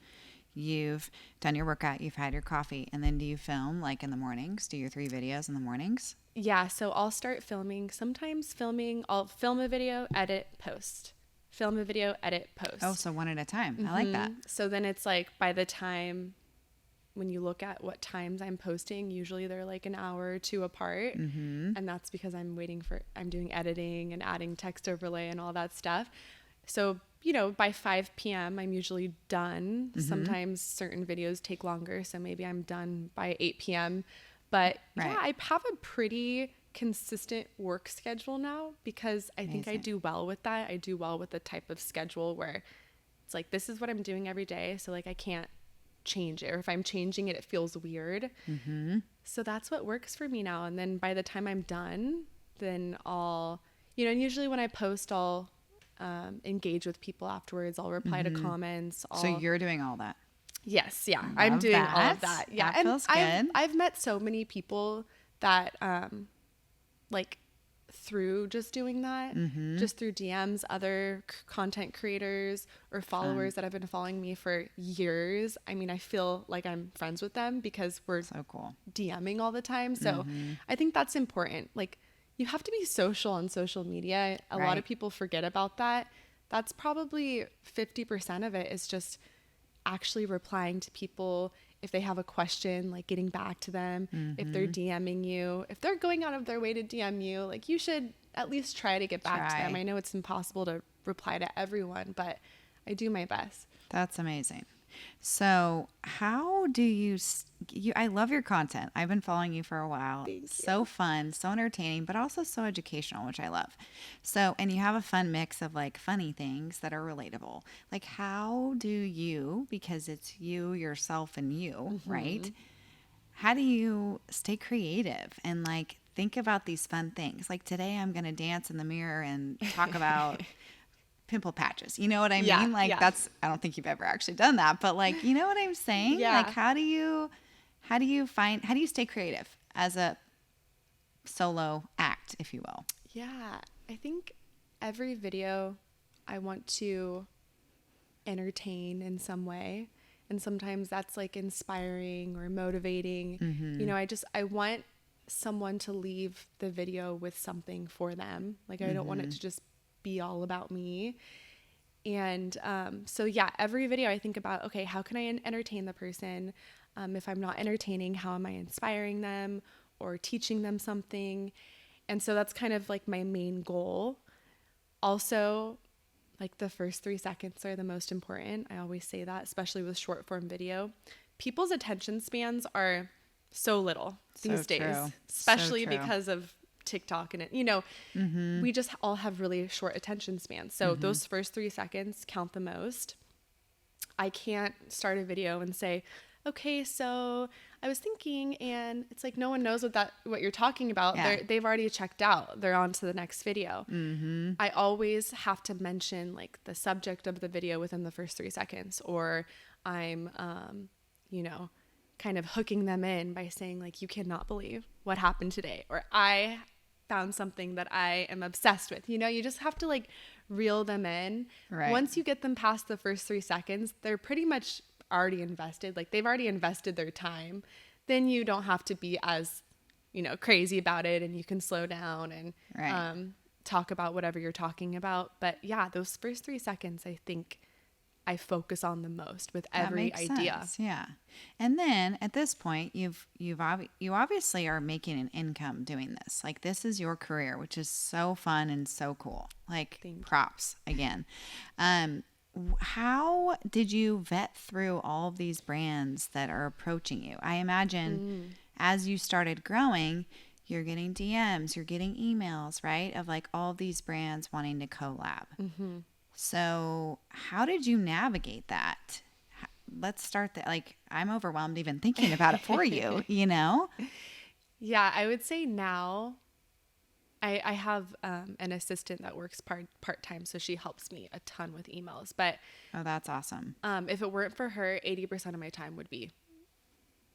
you've done your workout, you've had your coffee, and then do you film like in the mornings? Do your 3 videos in the mornings? Yeah, so I'll start filming. Sometimes I'll film a video, edit, post. Film a video, edit, post. Oh, so one at a time. I like that. So then it's like by the time when you look at what times I'm posting, usually they're like an hour or 2 apart. And that's because I'm doing editing and adding text overlay and all that stuff. So, you know, by 5 p.m., I'm usually done. Sometimes certain videos take longer. So maybe I'm done by 8 p.m. But yeah, I have a pretty consistent work schedule now, because I think I do well with that. I do well with the type of schedule where it's like, this is what I'm doing every day. So like I can't change it, or if I'm changing it, it feels weird. So that's what works for me now. And then by the time I'm done, then I'll, and usually when I post, I'll engage with people afterwards. I'll reply to comments. So you're doing all that? Yes. Yeah. I'm doing all of that. Yeah. That feels good. I've met so many people that, like through just doing that, just through DMs, other content creators or followers that have been following me for years. I mean, I feel like I'm friends with them because we're so cool DMing all the time. So I think that's important. Like, you have to be social on social media. A lot of people forget about that. That's probably 50% of it is just actually replying to people. If they have a question, like getting back to them, if they're DMing you, if they're going out of their way to DM you, like you should at least try to get back to them. I know it's impossible to reply to everyone, but I do my best. That's amazing. So how do you I love your content. I've been following you for a while. So fun, so entertaining, but also so educational, which I love. So, and you have a fun mix of like funny things that are relatable. Like, how do you, because it's you, yourself, and you, right? How do you stay creative and like think about these fun things? Like today I'm going to dance in the mirror and talk about pimple patches. You know what I mean? Like that's, I don't think you've ever actually done that, but like, you know what I'm saying? Yeah. Like how do you stay creative as a solo act, if you will? Yeah. I think every video I want to entertain in some way. And sometimes that's like inspiring or motivating. I want someone to leave the video with something for them. Like I don't want it to just be all about me. And so yeah, every video I think about, okay, how can I entertain the person? If I'm not entertaining, how am I inspiring them or teaching them something? And so that's kind of like my main goal. Also, like the first 3 seconds are the most important. I always say that, especially with short form video. People's attention spans are so little these days, especially because of TikTok and we just all have really short attention spans. So those first 3 seconds count the most. I can't start a video and say, okay, so I was thinking, and it's like no one knows what you're talking about. Yeah. They've already checked out. They're on to the next video. I always have to mention like the subject of the video within the first 3 seconds, or I'm, kind of hooking them in by saying like, you cannot believe what happened today, or I found something that I am obsessed with. You just have to like reel them in. Right. Once you get them past the first 3 seconds, they're pretty much already invested. Like they've already invested their time. Then you don't have to be as, crazy about it, and you can slow down and talk about whatever you're talking about. But yeah, those first 3 seconds, I think I focus on the most with every idea. Sense. Yeah. And then at this point, you obviously are making an income doing this. Like this is your career, which is so fun and so cool. Like props again. How did you vet through all of these brands that are approaching you? I imagine as you started growing, you're getting DMs, you're getting emails, right? Of like all of these brands wanting to collab. So how did you navigate that? Let's start that. Like, I'm overwhelmed even thinking about it for you, Yeah, I would say now I have an assistant that works part-time, so she helps me a ton with emails. But oh, that's awesome. If it weren't for her, 80% of my time would be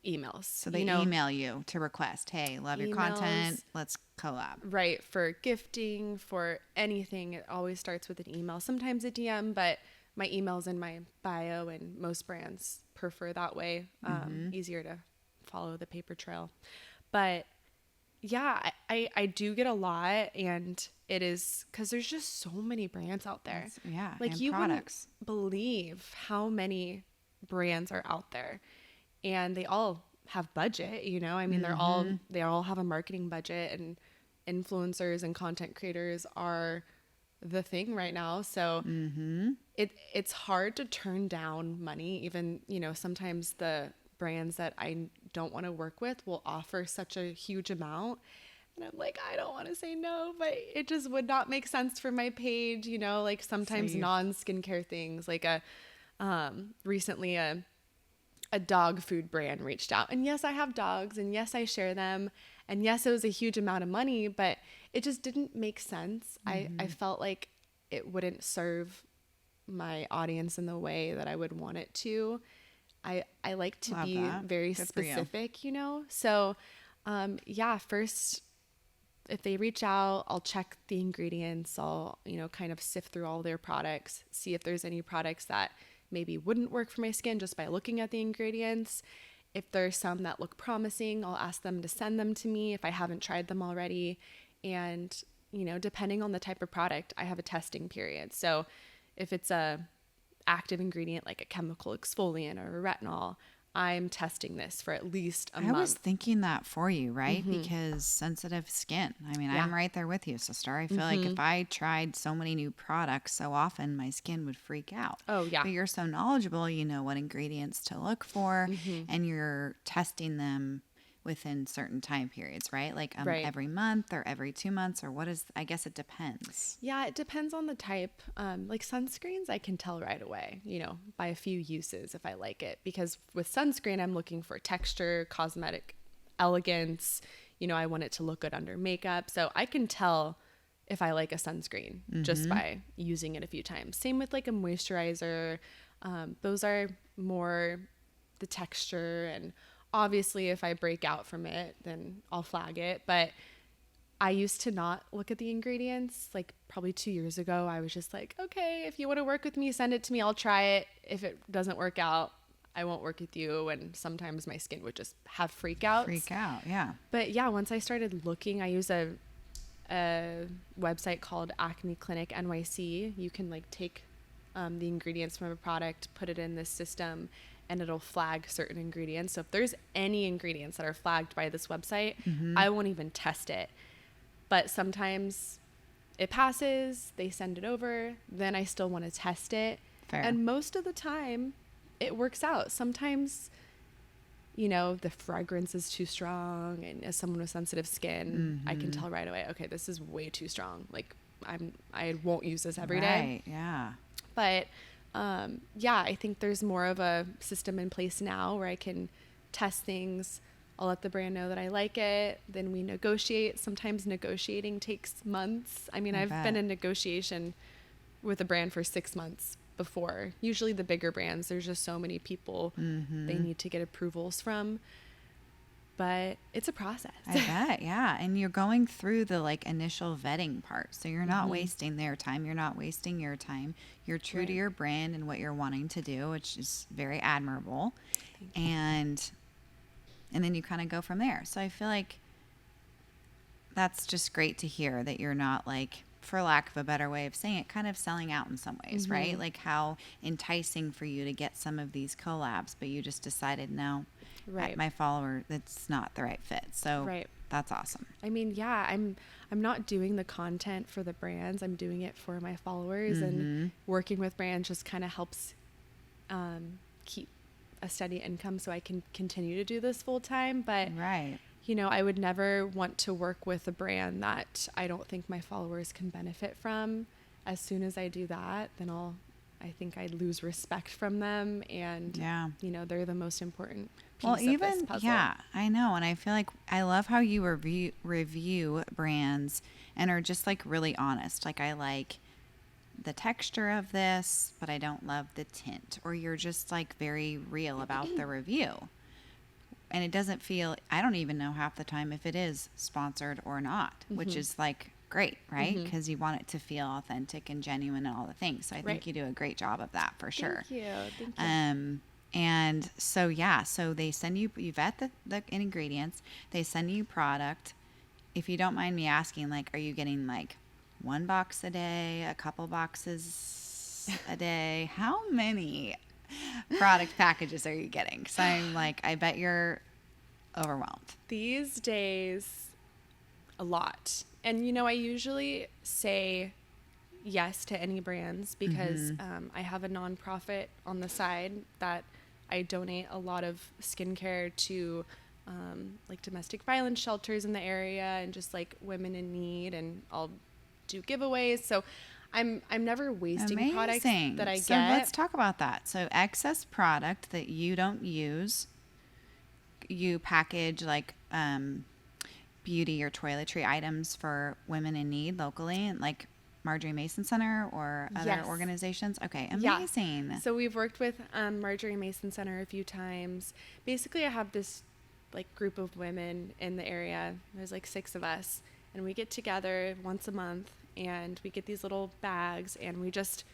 emails. So they email you to request, hey, love your content, let's collab. Right. For gifting, for anything, it always starts with an email, sometimes a DM, but my email's in my bio, and most brands prefer that way. Easier to follow the paper trail. But yeah, I do get a lot, and it is because there's just so many brands out there. Like and you products. Wouldn't believe how many brands are out there. And they all have budget, I mean, they all have a marketing budget, and influencers and content creators are the thing right now. So it's hard to turn down money. Even, sometimes the brands that I don't want to work with will offer such a huge amount. And I'm like, I don't want to say no, but it just would not make sense for my page. You know, like sometimes non-skincare things, like recently a dog food brand reached out, and yes, I have dogs, and yes, I share them, and yes, it was a huge amount of money, but it just didn't make sense. I felt like it wouldn't serve my audience in the way that I would want it to. I like to be very specific, you know? So, first, if they reach out, I'll check the ingredients. I'll, kind of sift through all their products, see if there's any products that maybe wouldn't work for my skin just by looking at the ingredients. If there's some that look promising, I'll ask them to send them to me if I haven't tried them already. And, depending on the type of product, I have a testing period. So if it's a active ingredient like a chemical exfoliant or a retinol, I'm testing this for at least a month. I was thinking that for you, right? Because sensitive skin. I mean, I'm right there with you, sister. I feel like if I tried so many new products so often, my skin would freak out. Oh, yeah. But you're so knowledgeable, you know what ingredients to look for, and you're testing them within certain time periods, right? Like every month or every 2 months, or I guess it depends. Yeah, it depends on the type. Like sunscreens, I can tell right away, by a few uses if I like it. Because with sunscreen, I'm looking for texture, cosmetic elegance. I want it to look good under makeup. So I can tell if I like a sunscreen just by using it a few times. Same with like a moisturizer. Those are more the texture, and obviously if I break out from it, then I'll flag it. But I used to not look at the ingredients. Like probably 2 years ago, I was just like, okay, if you want to work with me, send it to me. I'll try it. If it doesn't work out, I won't work with you. And sometimes my skin would just have freakouts. Freak out, yeah. But yeah, once I started looking, I use a website called Acne Clinic NYC. You can like take the ingredients from a product, put it in this system, and it'll flag certain ingredients. So if there's any ingredients that are flagged by this website, I won't even test it. But sometimes it passes, they send it over, then I still want to test it. Fair. And most of the time, it works out. Sometimes, the fragrance is too strong, and as someone with sensitive skin, I can tell right away, okay, this is way too strong. Like I won't use this every day. Right, yeah. But I think there's more of a system in place now where I can test things. I'll let the brand know that I like it. Then we negotiate. Sometimes negotiating takes months. I mean, I've been in negotiation with a brand for 6 months before. Usually the bigger brands, there's just so many people they need to get approvals from. But it's a process. I bet, yeah. And you're going through the like initial vetting part. So you're not wasting their time. You're not wasting your time. You're true to your brand and what you're wanting to do, which is very admirable. And then you kind of go from there. So I feel like that's just great to hear that you're not like, for lack of a better way of saying it, kind of selling out in some ways, right? Like how enticing for you to get some of these collabs, but you just decided, no, my follower, that's not the right fit. So that's awesome. I mean, yeah, I'm not doing the content for the brands. I'm doing it for my followers, and working with brands just kind of helps keep a steady income so I can continue to do this full time. But I would never want to work with a brand that I don't think my followers can benefit from. As soon as I do that, then I think I'd lose respect from them, and they're the most important piece of this puzzle. Yeah, I know. And I feel like I love how you review brands and are just like really honest. Like, I like the texture of this, but I don't love the tint. Or you're just like very real about the review. And it doesn't feel, I don't even know half the time if it is sponsored or not, which is like great, right? Because you want it to feel authentic and genuine and all the things. So I think you do a great job of that for sure. Thank you. And so, so they send you vet the ingredients, they send you product. If you don't mind me asking, like, are you getting like 1 box a day, a couple boxes a day? How many product packages are you getting? So I'm like, I bet you're overwhelmed. These days, a lot. And, I usually say yes to any brands because I have a nonprofit on the side that I donate a lot of skincare to like domestic violence shelters in the area and just like women in need, and I'll do giveaways. So I'm never wasting products that I get. So let's talk about that. So excess product that you don't use, you package like beauty or toiletry items for women in need locally, and like Marjorie Mason Center or other organizations. Okay, amazing. Yeah. So we've worked with Marjorie Mason Center a few times. Basically, I have this like group of women in the area. There's like 6 of us, and we get together once a month, and we get these little bags, and we just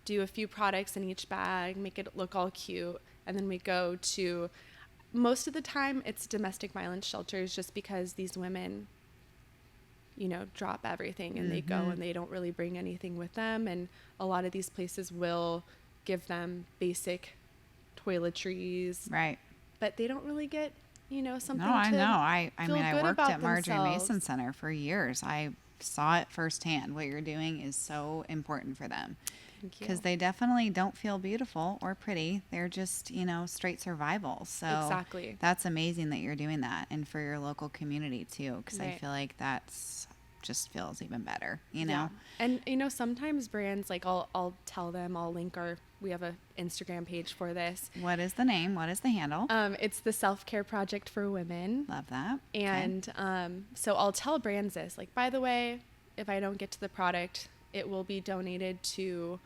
do a few products in each bag, make it look all cute, and then we go to, most of the time it's domestic violence shelters, just because these women, you know, drop everything and they go and they don't really bring anything with them. And a lot of these places will give them basic toiletries. Right. But they don't really get, you know, something No, I to know. I mean, I worked at Marjorie themselves. Mason Center for years. I saw it firsthand. What you're doing is so important for them. Because they definitely don't feel beautiful or pretty. They're just, you know, straight survival. So exactly. That's amazing that you're doing that, and for your local community too. Because I feel like that's just feels even better, you know. Yeah. And you know, sometimes brands, like I'll tell them, I'll link we have a Instagram page for this. What is the name? What is the handle? It's the Self-Care Project for Women. Love that. And so I'll tell brands this, like, by the way, if I don't get to the product, it will be donated to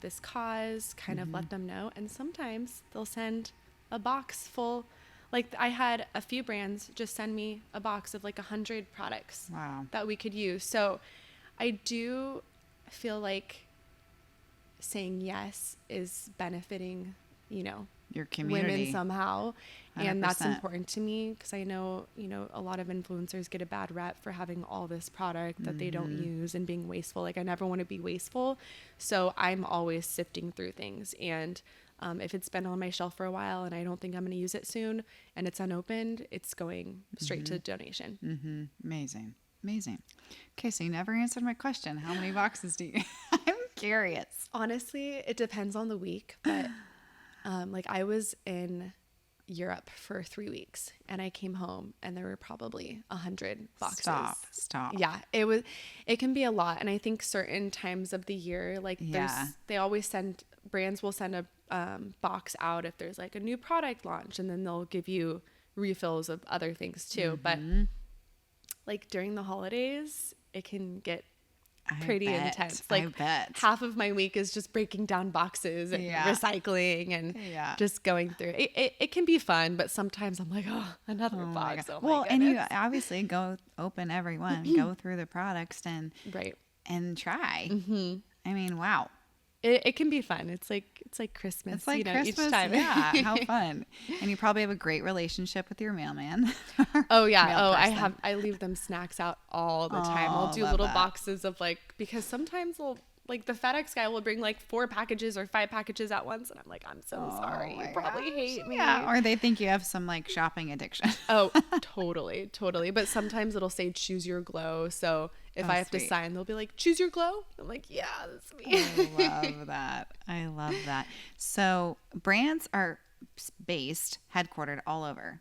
this cause, kind of let them know. And sometimes they'll send a box full. Like, I had a few brands just send me a box of like 100 products that we could use. So I do feel like saying yes is benefiting, you know, your community, women somehow. 100%. And that's important to me, because I know, you know, a lot of influencers get a bad rep for having all this product that they don't use and being wasteful. Like, I never want to be wasteful. So I'm always sifting through things. And if it's been on my shelf for a while and I don't think I'm going to use it soon and it's unopened, it's going straight to donation. Amazing. Okay, so you never answered my question. How many boxes do you I'm curious. Honestly, it depends on the week, but like, I was in Europe for 3 weeks and I came home and there were probably 100 boxes. Stop. Yeah, it can be a lot. And I think certain times of the year, like they always brands will send a box out if there's like a new product launch, and then they'll give you refills of other things too. But like during the holidays, it can get pretty intense. Like, half of my week is just breaking down boxes and recycling and just going through it. It can be fun, but sometimes I'm like, oh, another box. Oh, well, and you obviously go open every one, go through the products and try. I mean, wow. It can be fun. It's like Christmas. It's like, you know, Christmas, each time. Yeah, how fun. And you probably have a great relationship with your mailman. Oh yeah. I leave them snacks out all the time. I'll do little boxes of, like, because sometimes like the FedEx guy will bring like 4 packages or 5 packages at once, and I'm like, I'm so sorry. You probably hate me. Yeah, or they think you have some like shopping addiction. Oh, totally. But sometimes it'll say choose your glow. So if I have to sign, they'll be like, choose your glow. I'm like, yeah, that's me. I love that. So brands are headquartered all over.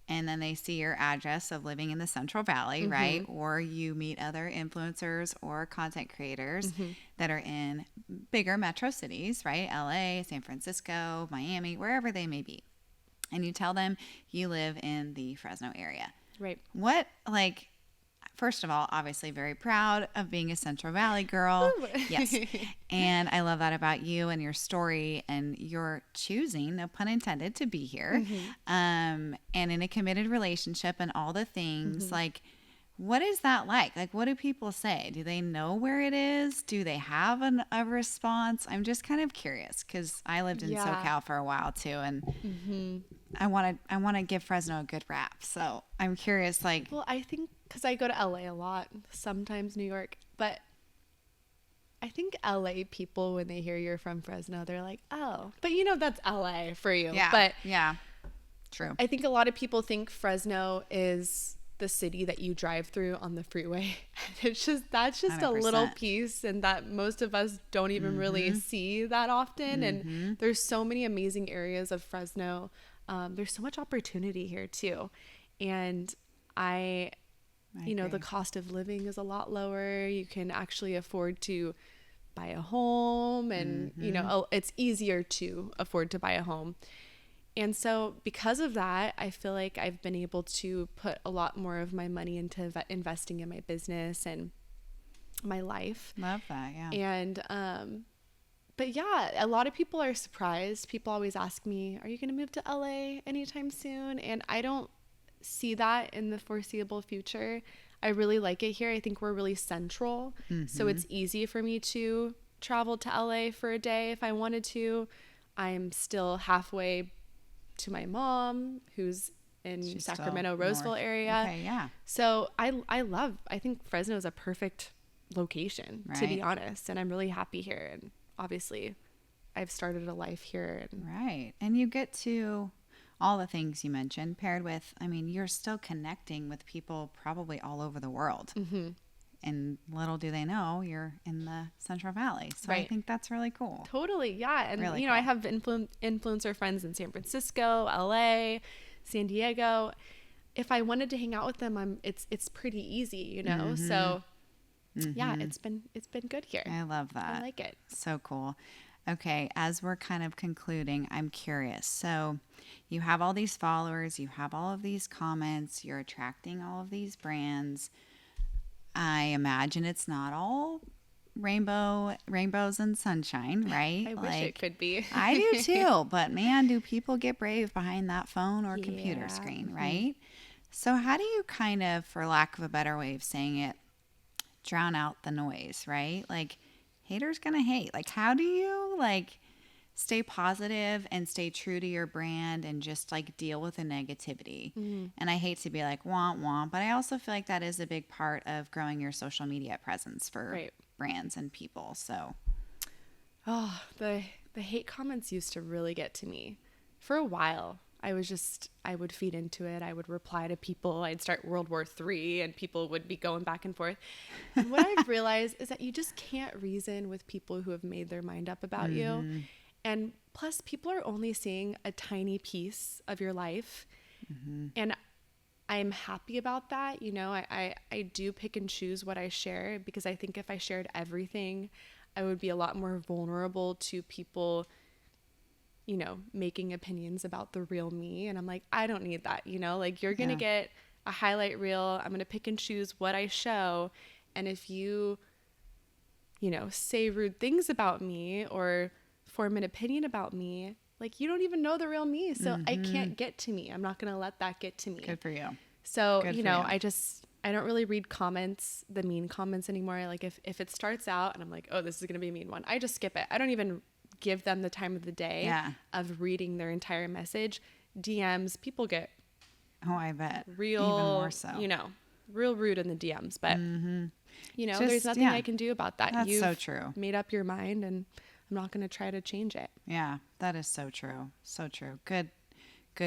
And then they see your address of living in the Central Valley, right? Or you meet other influencers or content creators that are in bigger metro cities, right? LA, San Francisco, Miami, wherever they may be. And you tell them you live in the Fresno area. Right. What, like, first of all, obviously very proud of being a Central Valley girl. Yes. And I love that about you and your story, and your choosing, no pun intended, to be here. And in a committed relationship and all the things. Like, what is that like? Like, what do people say? Do they know where it is? Do they have a response? I'm just kind of curious, because I lived in SoCal for a while too, and I want to give Fresno a good rap. So I'm curious, like, well, I think because I go to LA a lot, sometimes New York, but I think LA people, when they hear you're from Fresno, they're like, oh, but you know, that's LA for you. Yeah. But true. I think a lot of people think Fresno is the city that you drive through on the freeway. That's just 100%. A little piece, and that most of us don't even really see that often. And there's so many amazing areas of Fresno. There's so much opportunity here too. And I you know, agree. the cost of living is a lot lower. You can actually afford to buy a home, and, you know, it's easier to afford to buy a home. And so because of that, I feel like I've been able to put a lot more of my money into investing in my business and my life. Love that. Yeah. And, but yeah, a lot of people are surprised. People always ask me, are you going to move to LA anytime soon? And I don't see that in the foreseeable future. I really like it here. I think we're really central. So it's easy for me to travel to LA for a day if I wanted to. I'm still halfway to my mom, who's in She's Sacramento, still Roseville north. area. Okay, yeah. So I think Fresno is a perfect location, to be Right. honest. And I'm really happy here. And obviously I've started a life here. And Right. And you get to all the things you mentioned paired with, I mean, you're still connecting with people probably all over the world. And little do they know you're in the Central Valley. So I Right. think that's really cool. Totally. Yeah. And, Really you know, I cool. have influencer friends in San Francisco, LA, San Diego. If I wanted to hang out with them, it's pretty easy, you know? So yeah, it's been good here. I love that. I like it. So cool. Okay, as we're kind of concluding, I'm curious. So you have all these followers, you have all of these comments, you're attracting all of these brands. I imagine it's not all rainbows and sunshine, right? I wish it could be. I do too, but man, do people get brave behind that phone or computer Yeah. screen, right? So how do you kind of, for lack of a better way of saying it, drown out the noise, right? Like, haters gonna hate. Like, how do you like stay positive and stay true to your brand and just like deal with the negativity? And I hate to be like womp womp, but I also feel like that is a big part of growing your social media presence for Right. brands and people. So Oh, the hate comments used to really get to me. For a while, I would feed into it. I would reply to people. I'd start World War III and people would be going back and forth. And what I've realized is that you just can't reason with people who have made their mind up about you. And plus, people are only seeing a tiny piece of your life. And I'm happy about that. You know, I do pick and choose what I share, because I think if I shared everything, I would be a lot more vulnerable to people, you know, making opinions about the real me. And I'm like, I don't need that. You know, like, you're going to get a highlight reel. I'm going to pick and choose what I show. And if you know, say rude things about me or form an opinion about me, like, you don't even know the real me. So I can't get to me. I'm not going to let that get to me. good for you. So, Good you for know, you. I don't really read comments, the mean comments anymore. Like, if it starts out and I'm like, oh, this is going to be a mean one, I just skip it. I don't even give them the time of the day of reading their entire message. DMs, people get Oh, I bet. real, even more so. you know, real rude in the DMs. But, you know, Just- there's nothing I can do about that. That's You've so true. made up your mind, and I'm not going to try to change it. Yeah, that is so true. So true. Good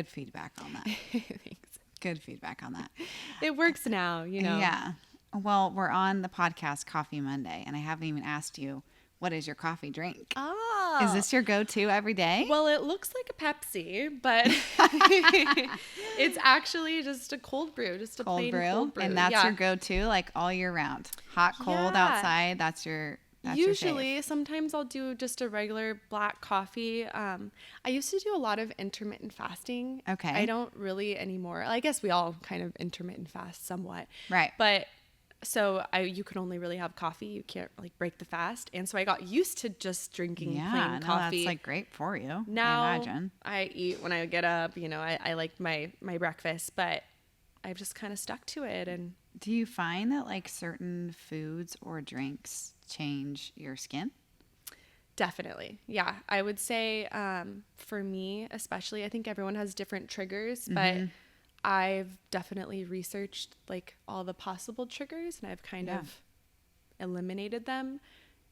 feedback on that. Thanks. Good feedback on that. It works now, you know. Yeah. Well, we're on the podcast Coffee Monday, and I haven't even asked you, what is your coffee drink? Oh. Is this your go-to every day? Well, it looks like a Pepsi, but it's actually just a cold brew, just a plain cold brew. And that's your go-to, like, all year round. Hot, cold, Yeah. outside. That's your Usually, sometimes I'll do just a regular black coffee. I used to do a lot of intermittent fasting. Okay. I don't really anymore. I guess we all kind of intermittent fast somewhat. Right. But so you can only really have coffee. You can't like break the fast. And so I got used to just drinking plain no, coffee. that's like great for you. Now I imagine. I eat when I get up. You know, I like my breakfast, but I've just kind of stuck to it. And Do you find that like certain foods or drinks change your skin? definitely, yeah, I would say for me especially, I think everyone has different triggers, but I've definitely researched like all the possible triggers, and I've kind of eliminated them.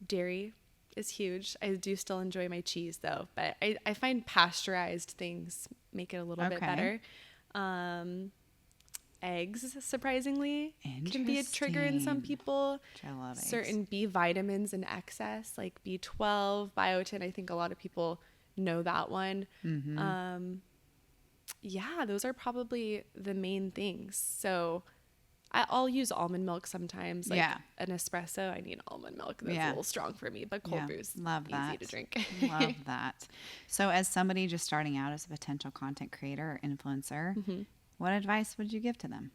Dairy is huge. I do still enjoy my cheese though, but I find pasteurized things make it a little bit better. Eggs, surprisingly, can be a trigger in some Interesting. people. I love eggs. Certain B vitamins in excess, like B12, biotin. I think a lot of people know that one. Yeah, those are probably the main things. So I'll use almond milk sometimes. Like an espresso, I need almond milk. That's a little strong for me, but cold brew's easy to drink. Love that. So as somebody just starting out as a potential content creator or influencer, what advice would you give to them?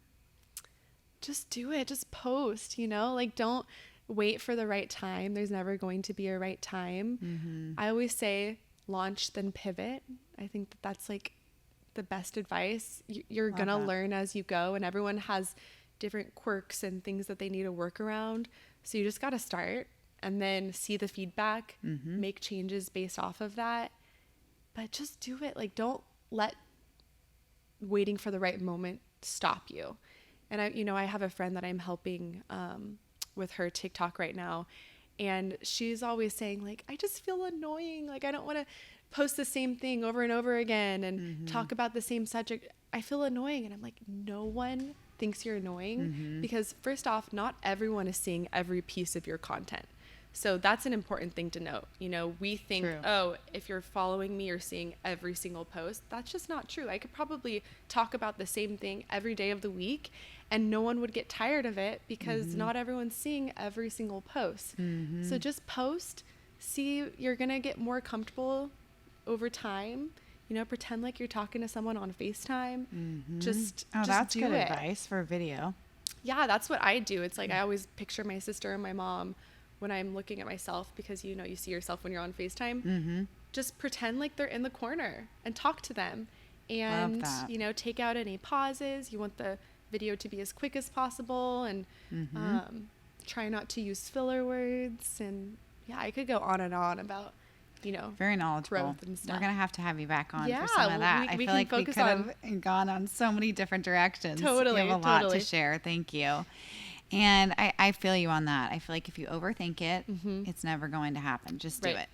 Just do it. Just post, like don't wait for the right time. There's never going to be a right time. I always say launch, then pivot. I think that's like the best advice. You're going to learn as you go, and everyone has different quirks and things that they need to work around. So you just got to start and then see the feedback, make changes based off of that. But just do it. Like, don't let waiting for the right moment stop you. And I have a friend that I'm helping with her TikTok right now. And she's always saying, like, I just feel annoying. Like, I don't want to post the same thing over and over again and talk about the same subject. I feel annoying. And I'm like, no one thinks you're annoying because first off, not everyone is seeing every piece of your content. So that's an important thing to note. We think, if you're following me, you're seeing every single post. That's just not true. I could probably talk about the same thing every day of the week and no one would get tired of it because not everyone's seeing every single post. So just post, see, you're going to get more comfortable over time. Pretend like you're talking to someone on FaceTime. Just that's do good it. advice for a video. Yeah, that's what I do. It's like I always picture my sister and my mom when I'm looking at myself because, you see yourself when you're on FaceTime. Just pretend like they're in the corner and talk to them. And, take out any pauses. You want the video to be as quick as possible and try not to use filler words. And, I could go on and on about very knowledgeable. And stuff. We're gonna have you back on for some of that. I feel like we could have gone on so many different directions. Totally, you have a lot to share. Thank you. And I feel you on that. I feel like if you overthink it, it's never going to happen. Just do it.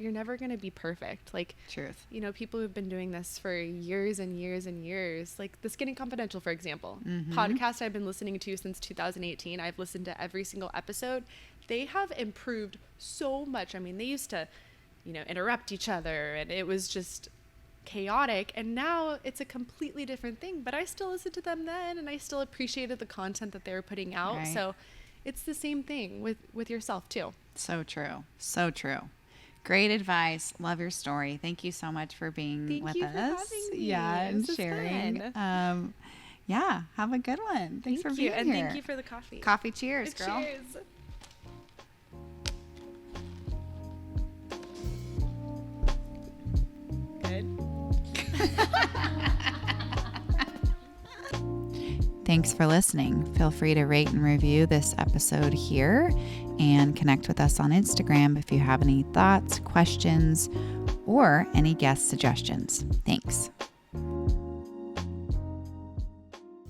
You're never going to be perfect. Like, truth. People who've been doing this for years and years and years, like the Skinny Confidential, for example, podcast I've been listening to since 2018. I've listened to every single episode. They have improved so much. I mean, they used to, interrupt each other and it was just chaotic. And now it's a completely different thing, but I still listened to them then and I still appreciated the content that they were putting out. Right. So it's the same thing with yourself too. So true. So true. Great advice. Love your story. Thank you so much for being with us. Thank you for having me. Yeah, and sharing. Have a good one. Thanks for being here. And thank you for the coffee. Coffee cheers, girl. Cheers. Good. Thanks for listening. Feel free to rate and review this episode here and connect with us on Instagram if you have any thoughts, questions, or any guest suggestions. Thanks.